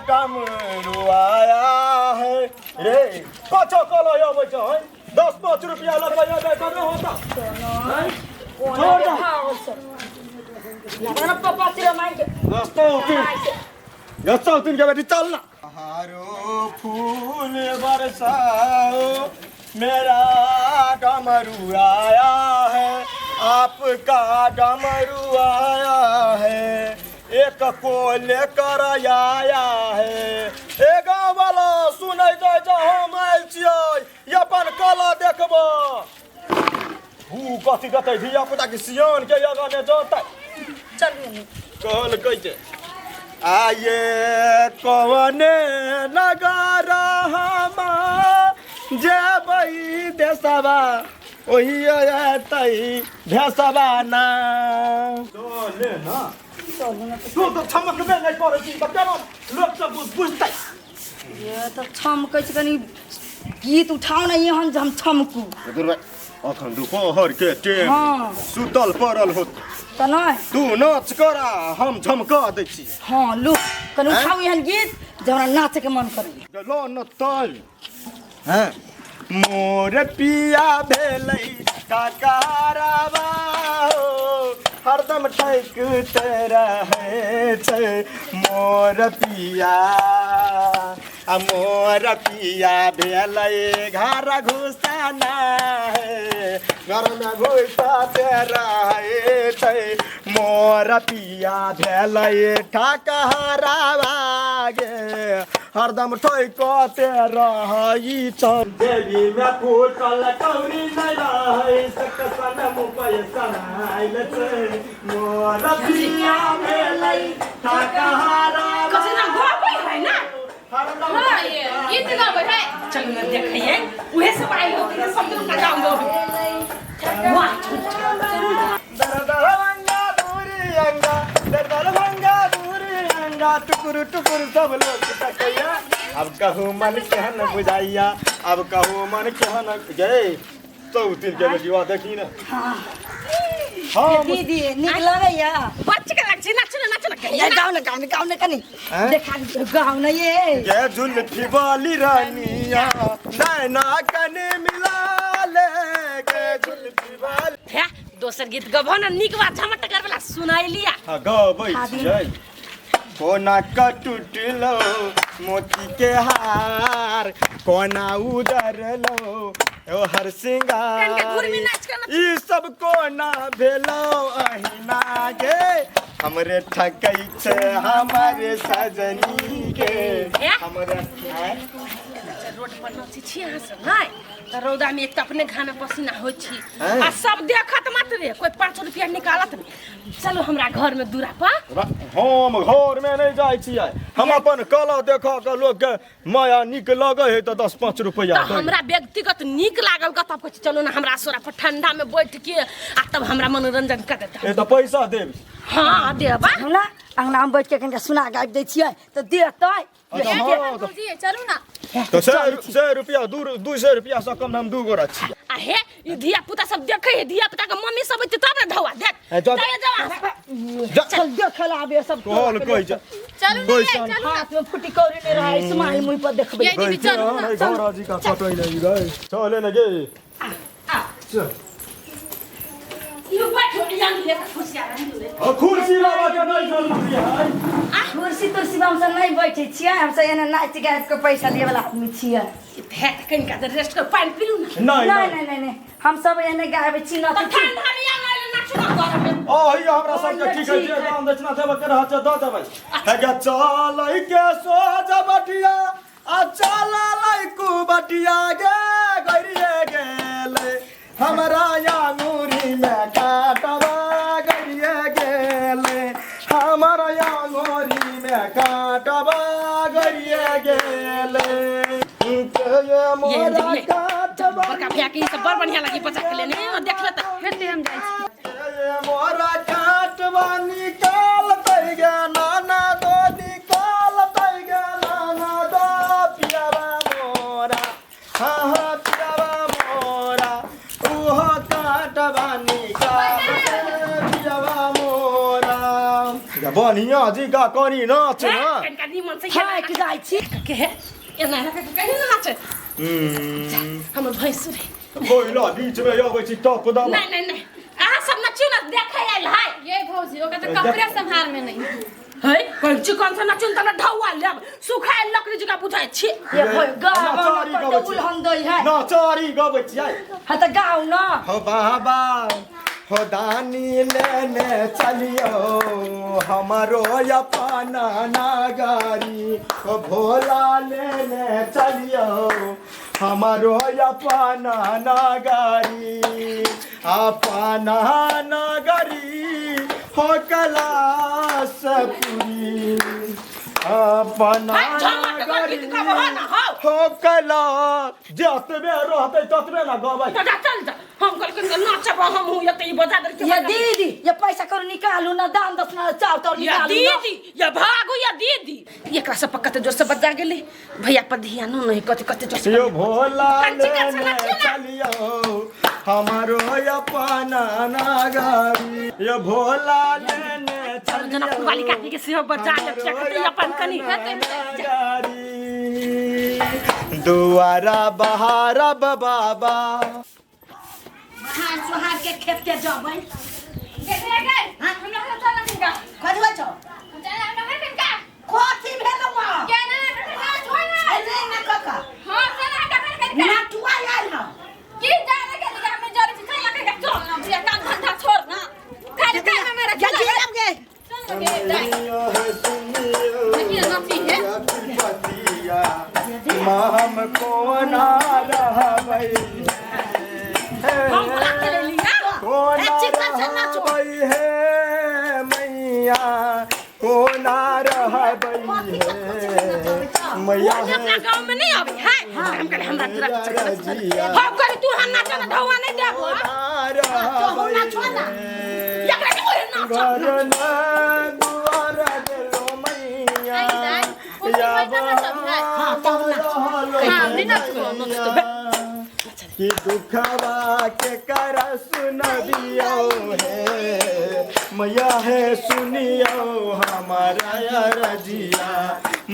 डमरू आया है रे कछो कलो यो बच्चा है 10-5 रुपया लगवा दे तो होता छोड़ दो ना पापा तेरा मांगे गस्ता तुम के बेटी चल ना हारो फूल बरसाओ मेरा डमरू आया है आपका डमरू आया है एक को लेकर आया है ए गाँव वाला सुनै जा हम आयल छियै अपन कला देखबो हु कथी देतै धिया पुता के सियान के आगाने जतै चल कहल कैसे आये कवने नगर हम जेबै देशवा ओही अतै भेसवा ना चले ना तू तो छमकबे नहीं करै छी त केना लोक सब बुझतै ये तो छमकै छ कनी गीत उठाउ न यहाँ हम छमकू अखन दोपहर के टेम हाँ। सुतल पड़ल होत त नहीं तू नाच करा हम झमका दै छी हाँ लो कनी उठाउ यहाँ गीत जरा नाचे के मन करे लो न तल हैं मोर पिया भेलै काकारावा हरदम ठैकते रहै छै मोर पिया भेलै घर घुसना है घर में घुसते रहै छै मोर पिया भेलै ठकहरावा गे हरदम ठोकते रहै छै देवी में फूटल कौड़ी नहीं रहै सकसन मुपय सनाइल छै मोर पिया भेलै ठकहरावा कसे ना गोबै है ना हरदम हां ये गीत गाबै है चल न देखिए उहे सब आई हो के सब लोग गाउँ दो वाह दरदरभंगा दूरी अंगा दरदरभंगा दूरी अंगा टुकुर टुकुर सब लोग तकैया अब कहूँ मन केहन बुझाइया अब कहूँ मन केहन गए तो दिन के बेटिया देखी ना हाँ दीदी निक लगैया बच्चे के लग नाच ना ये गाउँ न कनी देखा गाउँ न ये जुल्फी वाली रानिया नैना कने मिला ले के जुल्फी वाली है दोसर गीत गबो ना निक बात झमट कर वाला सुनाई लिया हाँ गबै छियै कोना का टूटलो मोती के हार कोना उधरलो ओ हर सिंगार ई सब कोना भेलो अहिना गे हमरे ठकै छै हमरे सजनी के हमरे रोड पर नची छी अहाँ सब नहीं त रौदा में एक त अपने घामे पसीना हो छी आ सब देखत मत रे कोई 500 रुपया निकालत नहीं चलो हमरा घर में दूरा पर हम घर में नहीं जाय छियै हम अपन कला देखा के लोग के माया निक लगे है त 10-5 रुपया तो हमरा व्यक्तिगत निक लागल क तब चलो ना हमरा सोरा पर ठंडा में बैठ के आ तब हमरा मनोरंजन कर देता ए त पैसा देब हां देबा ना अंगना में बैठ के कनिका सुना गाबि दै छियै त देतै जी चलू ना तो 100 रुपया 200 रुपया से कम हम 2 गोरा छी आ हे ई धिया पुता सब देखे है धिया पुता के मम्मी सब होते तब ना धौआ देख चल देखला आबे सब कॉल कहि जा चलू ना हाथ में फुटी कौड़ी नहीं रहा इस्माइल मुई पर देखबे ये दीदी चलू ना गौरा जी का कटोई नहीं गए चले न गे चल यो बैठो यहाँ ले खुशी आ रही है कुर्सी लावा के नहीं जरूरी है कुर्सी तुर्सी हम सब नहीं बैठे छियै हम सब एने नाच गाबि के पैसा दिए वाला आदमी छियै भेट कनिका त रेस्ट कर पानी पीलू ना नहीं हम सब एने गाबे छी ना तो ठंडा में या ना नाचू ना गरम में ओ ही हमरा सब के ठीक है जे दाम दक्षिणा देबे के रहत द देबै है के चलै के सोज बटिया आ चलै कु बटिया गे गरिए गेले हमरा अंगूरी में काटवा गरिए गेले हमरा अंगूरी में काटवा गरिए गेले ये मोरा काटवा बड़का भैया के सब बड़ बढ़िया लगी बचा के लेने देख ले त फेर हम जाई छी ये मोरा काटवा निकाल तै गे नाना दो निकाल तै गे नाना दो पियावा मोरा हाँ पियावा मोरा उहो काटवा निकाल पियावा मोरा बढ़िया जी का कनी नाच ना कनका निमन से हाय के जाइ छी के हे एना के कहीं नाच हमर भैंस रे कोइला बीच में आबै छी टप दाम नहीं अहाँ सब नचियो ना देखे आइल है ये भौजी ओका तो कपड़े संभार में नहीं है कोई चिकन से नचियो त ढौआ लेब सुखाइल लकड़ी जका बुझाइ छी ये भई गाव में उलहन दई है नाचारी गबै छी हा त गाउ न हो बाबा हो दानी लेने चलियो हमारो अपना नागारी हो भोला लेने चलियो हमारो अपना नागारी अपना नागारी हो कलासपुरी अपना नागारी हो कला जतबे रहते ततबे ना गबै चल हम कल नाचब हम हूं ये ई बजा दे ये दीदी ये पैसा करो निकालू ना दाम दसना चाव तो या निकालू दीदी या भागो या दीदी एकरा से पक्का जो से बजा गेले भैया पर ध्यान नहीं कते कते जो यो भोला लेने चलियो हमारो अपना नागारी यो भोला लेने जना चलियो वाली काटी के से बजा ले चकते अपन कनी नागारी दुआरा बहारा बाबा हां सुहार के खेत के जबै गए हां हम लोग चल लगा खजवा छ चल हम लोग कनका कोथी भेलो मा क्या ना कनका छोड़ ना नहीं ना काका हां चल कनका ना टुआ आइल ना की जाने के लिए हमें जल्दी से चल लगा चल ये काम धंधा छोड़ ना खाली काम में मेरा जा जी लग गए चल लगे हम कोना रहबै हम भला करे लिया कोना चिकन से नाचो रहबै हे मैया कोना रहबै हे मैया वो अपना गांव में नहीं आवे है हम करे हमरा तरफ हम करे तू हम नाच ना ढौआ नहीं देबो तो ना छोना एकरा के बोले नाच घर न दुआर देलो मैया या हां तो ना कि दुखवा के कर सुन दियो है मैया है सुनियो हमारा रजिया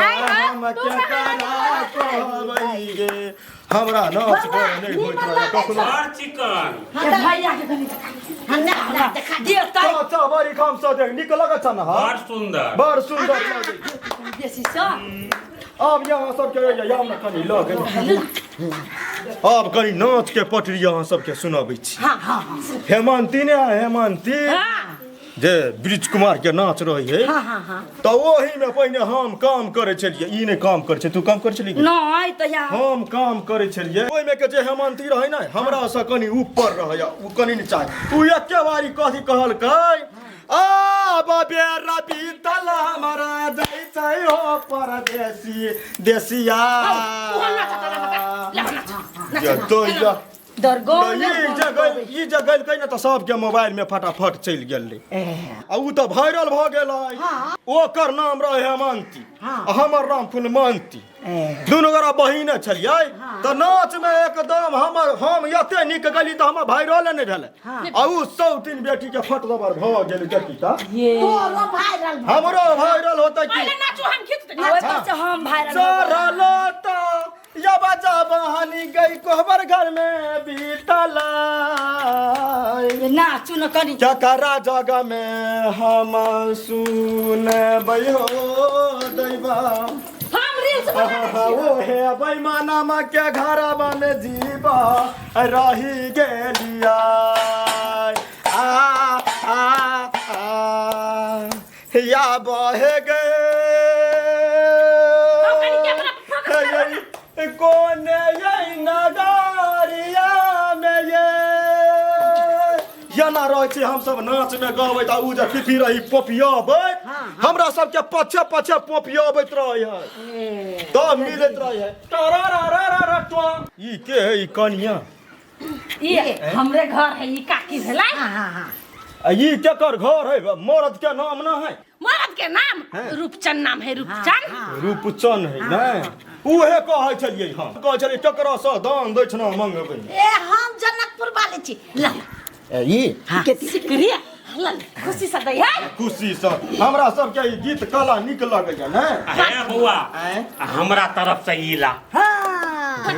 हम के करा कहबैगे हमरा नाच कर नहीं होइत रहे कखनो चिकन ये भैया के गनी हन्ना देखा दियो ताई अच्छा बड़ी काम से देख निक लगत छ ना बड़ सुंदर बड़ सुंदर लगे देसी सा अब यहाँ सब के याम न कनी लगे अब कनी नाच के पटरी यहाँ सबके सुनाबै छी हां हां हेमंती ने हेमंती जे ब्रिज कुमार के नाच रही है हां हां हां तो वही में पहिने हम काम करे छलिए ई ने काम करे छै तू काम करे छली नहीं तो या हम काम करे छलिए ओइ में के जे हेमंती रहे ना हमरा से कनी ऊपर रहे उ कनी नीचा उ एके बारी कथि कहलकै आ बाबे रबी तल हमरा जाई छै हो परदेसी देसिया ये तो या दरगो ई जगह कहीं ना तो सबके मोबाइल में फटाफट चल गेल आ उ तो वायरल भ गेल ओकर नाम रहे हेमंती आ हमर नाम फुलमंती दुनू गोरा बहिने छलिए तो नाच में एकदम हम एते निक गली तो हम वायरल नहीं भेल आ उ 103 बेटी के फटदबर भ गेल जति त तोरो वायरल हमरो वायरल होतै कि पहले नाचो हम खींच दे ओए तो हम वायरल चरलो तो या बजा बहानी गई कोहबर घर में बीतला नाचू न करी चकरा जगह में हम सुनबै हो दैबा हम रील्स ओ हे बैमाना मा के घरवा में जीवा रही गेलिया या बहे गए कौन ये नगारिया में ये ना रहे छी हम सब नाच में गाबै त उ जे फिफी रही पोपियाबै हमरा सब के पछे पछे पोपियाबैत रहे त मिलत रहे टरारारारा टो ई के है ई कनिया ये हमरे घर है ये काकी भेला हां हां हां ई केकर घर है मर्द के नाम ना है मर्द के नाम रूपचंद नाम है रूपचंद रूपचंद है ना उहे कहै छलिए हम कहै छलिए केकरा से दान दक्षिणा मंगबै ए हम जनकपुर वाले छी ला ई के सिकरिया ला खुशी से रही है खुशी से हमरा सबके ई गीत कला निक लगैया ने हे बउआ हैं हमरा तरफ से ई ला हाँ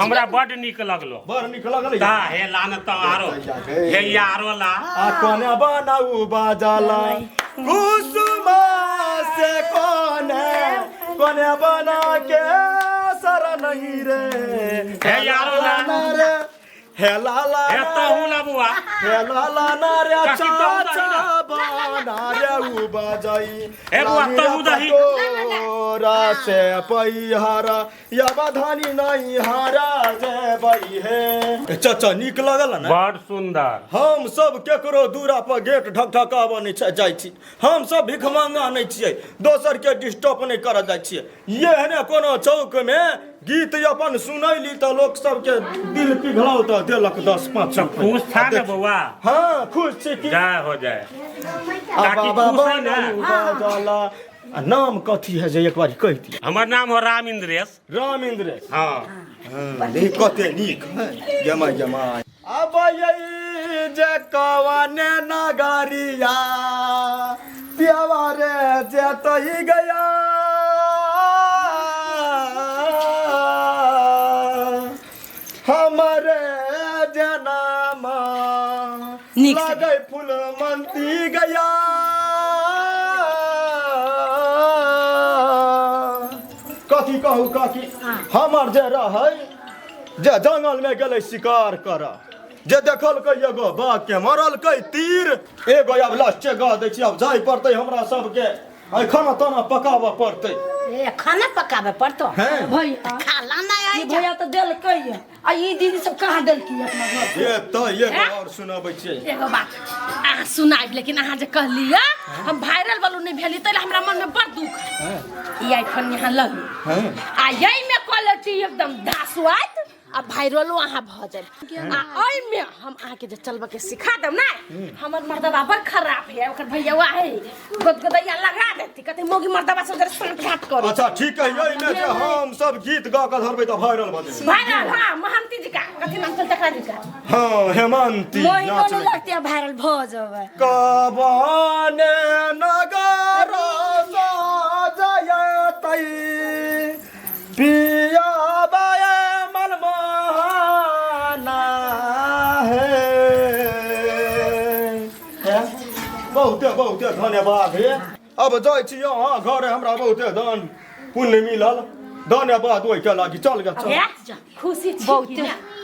हमरा बड निक लगलो बड़ निक लगल ता हे लान त आरो हे यारो ला आ कोने बनाऊ बाजाला कुसुमा से कोने बना के सर नहीं रे हे यारो ला रे हे लाला हे तहु ला बुआ हे लाला ना रे काकी तहु दही ना। चाचा बना रे उ बजाई हे बुआ तहु दही तोरा से पैहारा या बधानी नहीं हारा जे बई हे चाचा निक लगल ना बड सुंदर हम सब केकरो दूरा पर गेट ढकढकाब नहीं जाइ छी हम सब भिखमंगा नहीं छियै दोसर के डिस्टर्ब नहीं कर जाइ छियै ये ने कोनो चौक में गीत अपन सुनैली त लोग सबके दिल पिघलाउ त देलक 10-5 खुश था ना बउआ हाँ खुश छी कि जय हो जाए काकी बाबा खुश है ना बाजाला नाम कथी है जे एक बार कह दिया हमर नाम हो राम इंद्रेश राम इंद्र हाँ देख कते नीक है जमा जमा अब यही जे कवने नगरिया पियावा रे जे तई गया हमारे जनामा नीक से। लगे फूल मंती गया कथी कहू काकी हमर जे रहै जे जंगल में गेलै शिकार कर जे देखलकै एगो बाघ के मरलकै तीर एगो अब लास्टे गा दै छी अब जाय पड़तै हमरा सबके आई खाना ताना पकाबऽ पड़तै ए खाना पकाबे पड़तो हैं भैया खाला नहीं ये आई भैया तो देलकै है आ ई दीदी सब कहाँ देलकी अपना घर ये तो एगो और सुनाबै छियै एगो बात अहाँ सुनाइब लेकिन अहाँ जे कहलिए हम वायरल वालू नहीं भेली तैले हमरा मन में बड़ दुख है ई आईफोन यहाँ ललू हैं आ यही में क्वालिटी एकदम धासुआत आ वायरलो अहाँ भ जाए आ ओइ में हम अहाँ के जे चलबे के सिखा देब ना हमर मर्दबा बड़ खराब है ओकर भैयावा है गदगदैया लगा देती कहते मोगी मर्दबा से जरा सांठ घाट करो अच्छा ठीक है यही में जे हम सब गीत गा के धरबै त वायरल भ जेबै वायरल हां महंती जी का कथि नाम चलता का जी का हाँ हेमंती मोहिनो नाच नहीं लगती है वायरल भ जावे कबाने नगर सजयतै पिया बाय मनमोहना है बहुते बहुते धन्यवाद है अब जाइ छी यहाँ घर हमरा बहुते दान पुण्य मिलल धन्यवाद ओहि के लागी चल गे चल खुशी छी बहुत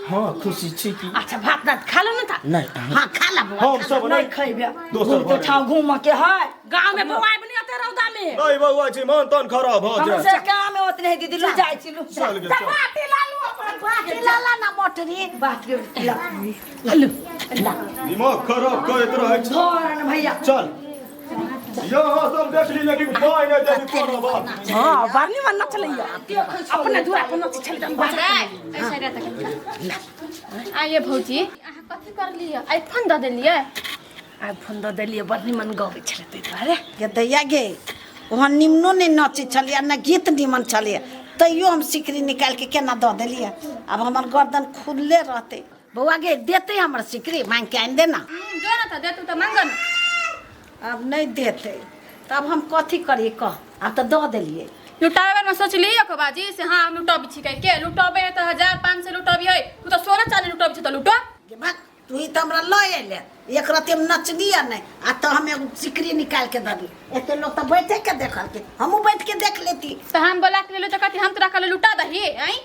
हाँ खुशी छी की अच्छा भात दात खा लो ना था नहीं हां खाला हम सब नहीं खइबे दोसर तो ठाव घूम के है गांव में बवाई बनी आते रौदा में नहीं बउआ छी मन तन खराब भ जाए से काम में ओतने है दीदी लू जाय छी लू चल गे चल बाटी लालू अपन बाटी लाला ना मोटरी बाटी लालू दिमाग खराब करैत रहै छै धोरन भैया चल यहाँ सब देख ली लेकिन पाई नहीं देली कोनो बात हां बारनी मन न चलैया अपने दूरा पर न चल दम ऐसा रहता आइए भौजी अहाँ कथी कर लिया आईफोन दे देलिए आईफोन द देलिए बारनी मन गावे छले तोरे गे दैया गे वहाँ निमनो नहीं नचे छलिए ना गीत निमन छलिए तैयो हम सिकरी निकाल के केना दे देलिए अब हमार गर्दन खुलले रहते बउआ गे देते हमर सिकरी मांग के आन देना जो ना था दे तू तो मांगन अब नहीं देते तब हम कथी करिए कह अब तो दे देलिए लुटावे में सोच लियो को बाजी से हां लुटाबी छी के लुटाबे तो 1500 लुटाबी है तू तो 16 लुटाबी छी तो लुटो गे भाग तू ही तो हमरा लय एले एक रात हम नचलिए नहीं आ तो हम एगो सिकरी निकाल के दली एते लोग तो बैठे के देखल के हमहू बैठ के देख लेती तो हम बोला के ले तो कथी हम तोरा कल लुटा दही आई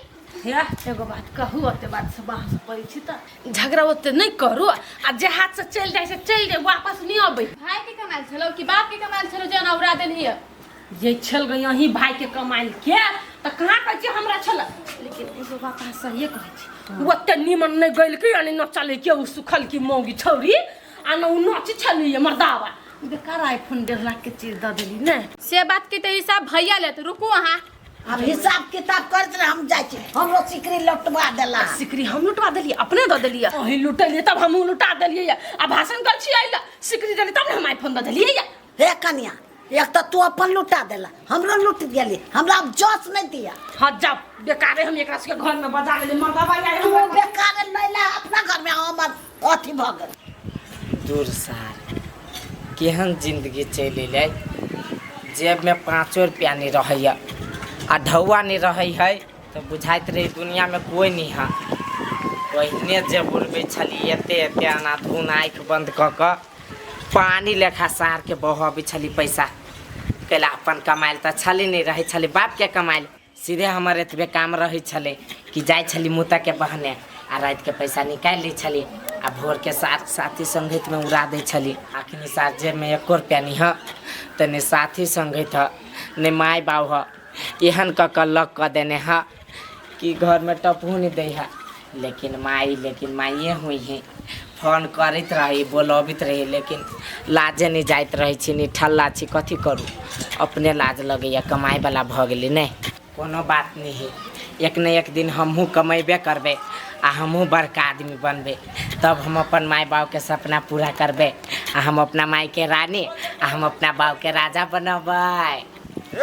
या एगो बात कहू ओते बात से बाहर पड़ी छी त झगड़ा ओते नहीं करू आ जे हाथ से चल जाए से चल जाए वापस नहीं आबे भाई के कमाल छलो कि बाप के कमाल छलो जे ना उड़ा देली है ये छल गई यही भाई के कमाइल के त कहां कह छी हमरा छल लेकिन एगो बात अहाँ सही कहै छी ओते निमन नहीं गइल के यानी न चले के उ सुखल की मौगी छौरी आ न उ नच छली मर्दावा बेकार आईफोन 1.5 लाख के चीज द देली ने से बात के तो हिसाब भैया ले तो रुकू वहां अब हिसाब किताब करत रहे हम जाय छी हमरो सिकरी लुटवा देला सिकरी हम लुटवा देलिए अपने द देलिए अही लुटलिए तब हम लुटा देलिए आ भाषण कर छी आइला सिकरी देली तब हम आईफोन द देलिए हे कन्या एक तो तू अपन लुटा देला हमरो लुट गेली हमरा अब जोश नहीं दिया हां जा बेकारे हम एकरा के घर में बजा लेली मर्दावा तू बेकार लैला अपना घर में हमर अथी भ गेल दूर सार केहन जिंदगी चलि अयलै जेबमे 5 रुपया नहीं रहैया आ ढौआ नहीं रहै है तो बुझाइत रही दुनिया में कोई नहीं है। पहिने जब उड़बै छली एते एते अनाधुन आँखि बंद कऽ कऽ पानी लेखा सार के बहबै छली पैसा कैला अपन कमाइल तऽ छली नहीं रहे छली बाप के कमाइल सीधे हमर एतबे काम रहे छले कि जाय छली मुता के बहने आ रात के पैसा निकाल ली छली आ भोर के साथी संगत में उड़ा दे छली। आखिर साथ जेब में 1 रुपया नहीं है तो ने साथी संगत है ने माय बाप है एहन कऽ लक कऽ देने है कि घर में टपू नहीं दे है। लेकिन माइए हुई है फोन करत रही बोलबित रही लेकिन लाजे नहीं जाइत रही छी नहीं ठल्ला छी कथी करूँ अपने लाज लगैया कमाई वाला भ गेली नहीं कोनो बात नहीं है। एक न एक दिन हमहूँ कमेबे करबे आ हमहूँ बड़का आदमी बनबे तब हम अपन माय बाप के सपना पूरा करबे आ हम अपना माई के रानी आ हम अपना बाप के राजा बनबै।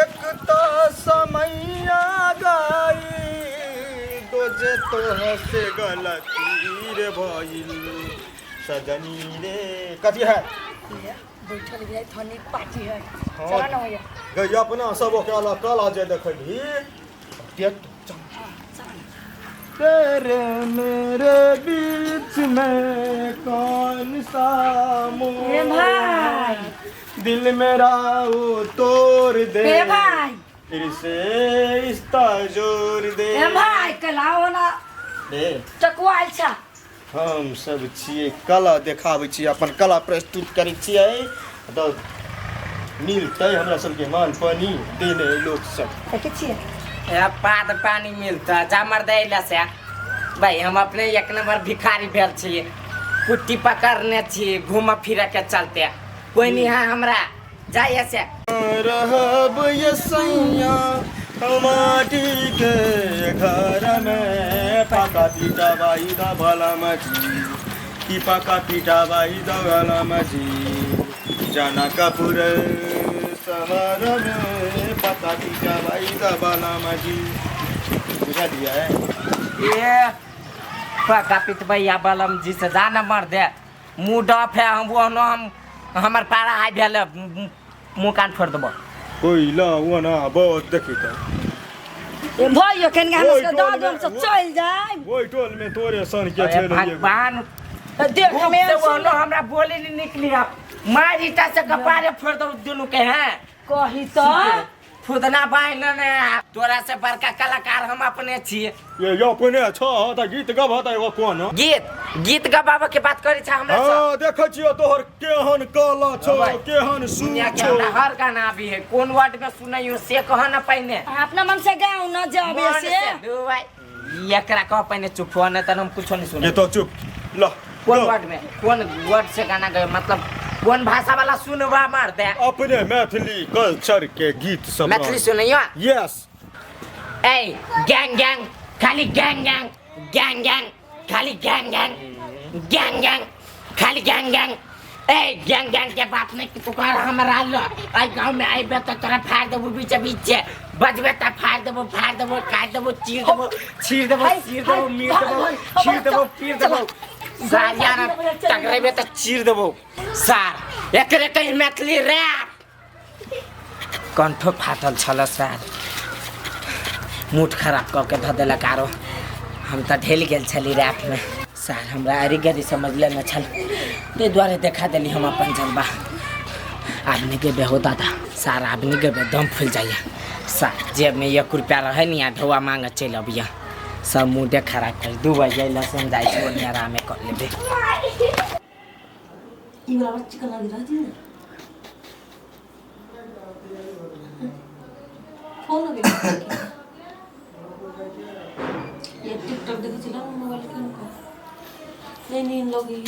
एक तो समैया गई दोजे तो से गलती रे भइल सजनी रे कथी है बैठल गए थनी पार्टी है हाँ। चला ना भैया गई अपना सब के अलग कला जे देखली देख तेरे मेरे बीच में कौन सा ए भाई दिल मेरा वो तोड़ दे ए भाई फिर से इस्ता जोर दे ए भाई कलाओ ना दे चकवाल छा हम सब छिए कला देखाबै छी अपन कला प्रस्तुत करै छियै तो मिलतै हमरा सबके मान पानी देने लोग सब देखे छिए पाद पानी मिलता जामर दैला से भाई हम अपने एक नंबर भिखारी भेल छिए कुट्टी पकड़ने छिए घूम फिर के चलते कोई नहीं है हमरा जाइए से रहब ये सैया माटी के घर में पका पीटा बाई दा भला मजी की पका पीटा बाई दा भला मजी जाना कपूर समर में पका पीटा बाई दा भला मजी बुझा दिया है ये पका पिट भैया बलम जी से जाना मर दे मुँह डफ है हम वो हम हमार पारा आई भेल मुँह कान फोड़ देबो कोई ला वो ना बहुत देखी था ए भाई कन गाना से दाद हम सब चल जाए वही टोल में तोरे सन के छे भगवान देख हमें से वो हमरा बोले नहीं निकली मार ईटा से कपारे फोड़ दो दुनु के हैं कही तो खुदना बाइल ने तोरा से बड़का कलाकार हम अपने छिए ये अपने छ त गीत गब त एगो कोन गीत गबाबे के बात करै छ हमरा से हां देखै छियो तोहर केहन कला छ केहन सुन दुनिया के छ हमरा हर गाना भी है कोन वर्ड में सुनाइयो से कह न पहिने अपना मन से गाओ न जाबे से दू भाई एकरा कह पहिने चुप हो न त हम कुछ नहीं सुने ये तो चुप ल कोन वर्ड में कोन वर्ड से गाना गए मतलब कौन भाषा वाला सुनवा मार दे अपने मैथिली कल्चर के गीत सब मैथिली सुनियो यस ए गैंग गैंग खाली गैंग गैंग गैंग गैंग खाली गैंग गैंग गैंग गैंग खाली gang gang a gang gang के बात नहीं कि पुकार हमरा लो आई गांव में आई बे तो तोरा फाड़ देबो बीच बीच बजबे त फाड़ देबो काट देबो चीर देबो छीर देबो सीर देबो मीर देबो छीर देबो पीर देबो सारियाना टकरेबे त चीर देबो सार एकरे कहीं मैथिली रैप कंठो फाटल छल सार मूड खराब कऽ के धऽ देलक आरो हम तऽ ढेल गेल छली रैप में सार हमरा अरी गरी समझले न छल ते द्वारे देखा देली हम अपन जलवा आदमी के बेहो दादा सार आदमी के दम फूल जाइए सार जेब में 1 रुपया रहे नहीं आ ढौआ मांग चल अबिया सब मूडे खराब कर दू बजे लसन जाय छै ओने आराम कर लेबे ई वाला बच्ची का लग रहा थी फोन लगे ये टिकटॉक देखे चला मोबाइल के उनको नहीं नींद लगी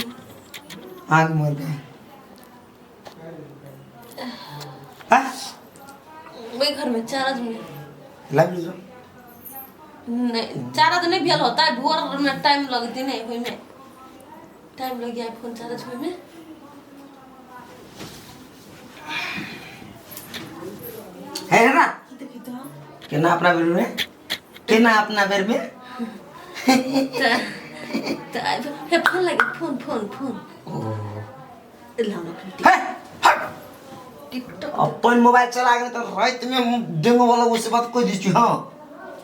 आग मर गए हाँ वही घर में 4 आदमी लग लीजिए नहीं 4 आदमी नहीं भेल होता है भोर में टाइम लगती नहीं होई में टाइम लग गया फोन 4 आदमी में है ना देखी तो केना अपना बेर में केना अपना बेर में हे फोन लगे फोन ओ लाओ है हट टिकटॉक अपन मोबाइल चला के तो रात में डेंगू वाला उससे बात कोई दी छी हां